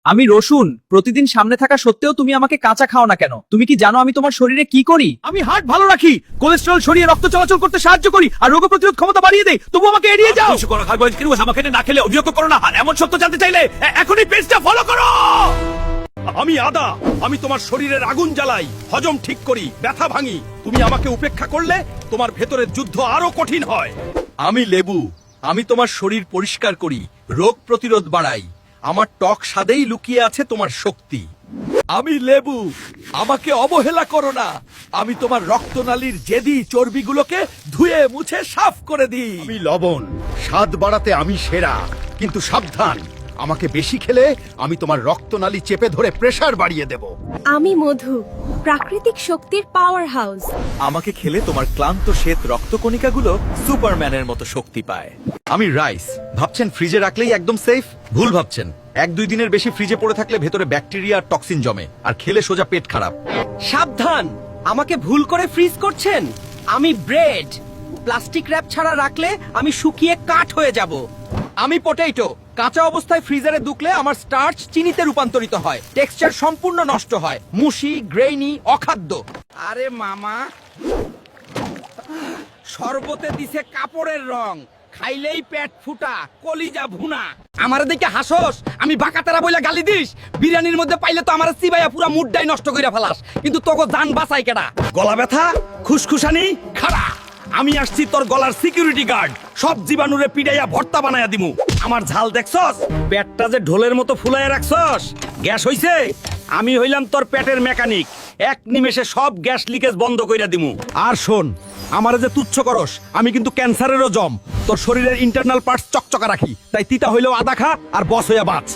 আমি রসুন প্রতিদিন সামনে থাকা সত্ত্বেও তুমি আমাকে কাঁচা খাও না কেন? তুমি কি জানো আমি তোমার শরীরে কি করি? আমি হার্ট ভালো রাখি, কোলেস্টেরল সরিয়ে রক্ত চলাচল করতে সাহায্য করি আর রোগ প্রতিরোধ ক্ষমতা বাড়িয়ে দেই, তবু আমাকে এড়িয়ে যাও। কিছু করো খাবো কিন্তু আমাকে না খেলে অভিযোগ করো না। আর এমন সত্য জানতে চাইলে এখনই পেজটা ফলো করো। আমি আদা, আমি তোমার শরীরের আগুন জ্বালাই, হজম ঠিক করি, ব্যথা ভাঙি। তুমি আমাকে উপেক্ষা করলে তোমার ভেতরের যুদ্ধ আরো কঠিন হয়। আমি লেবু, আমি তোমার শরীর পরিষ্কার করি, রোগ প্রতিরোধ বাড়াই। আমার টক স্বাদেই লুকিয়ে আছে তোমার শক্তি। আমি লেবু, আমাকে অবহেলা করো না। আমি তোমার রক্তনালীর জেদি চর্বিগুলোকে ধুয়ে মুছে সাফ করে দিই। আমি লবণ, স্বাদ বাড়াতে আমি সেরা। কিন্তু সাবধান, আমাকে বেশি খেলে আমি তোমার রক্তনালী চেপে ধরে প্রেসার বাড়িয়ে দেব। আমি মধু, প্রাকৃতিক শক্তির পাওয়ার হাউস। আমাকে খেলে তোমার ক্লান্ত শ্বেত রক্তকণিকাগুলো সুপারম্যানের মতো শক্তি পায়। আমি রাইস, ভাবছেন ফ্রিজে রাখলেই একদম সেফ? ভুল ভাবছেন। 1-2 দিনের বেশি ফ্রিজে পড়ে থাকলে ভেতরে ব্যাকটেরিয়া আর টক্সিন জমে, আর খেলে সোজা পেট খারাপ। সাবধান, আমাকে ভুল করে ফ্রিজ করছেন। আমি ব্রেড, প্লাস্টিক র্যাপ ছাড়া রাখলে আমি শুকিয়ে কাঠ হয়ে যাব। আমি পটেটো, কাঁচা অবস্থায় ফ্রিজারে দুকলে আমার স্টার্চ চিনিতে রূপান্তরিত হয়, টেক্সচার সম্পূর্ণ নষ্ট হয়, মুশি, গ্রেইনি, অখাদ্য। আরে মামা, শরবতে দিছে কাপড়ের রং, খাইলেই পেট ফুটা, কলিজা ভুনা। আমারে দেখে হাসোস, আমি বাকাতারা বইলা গালি দিস? বিরিয়ানির মধ্যে পাইলে তো আমার সিবাইয়া পুরা মুডটাই নষ্ট কইরা ফেলাস, কিন্তু তোকে জান বাঁচাই কেডা? গলা ব্যথা, খুশখুশানি, খাড়া। আমি আসছি তোর গলার সিকিউরিটি গার্ড, সব জীবাণুরে পিড়াইয়া ভর্তা বানায়া দিমু। আমার ঝাল দেখছস? পেটটা যে ঢোলের মতো ফুলাইয়া রাখছস, গ্যাস হইছে? আমি হইলাম তোর পেটের মেকানিক, এক নিমেষে সব গ্যাস লিকেজ বন্ধ কইরা দিমু। আর শোন, আমারে যে তুচ্ছ করস, আমি কিন্তু ক্যান্সারেরও জম। তোর শরীরের ইন্টারনাল পার্টস চকচকা রাখি, তাই তিতা হইলেও আদা খা আর বস হইয়া বাঁচ।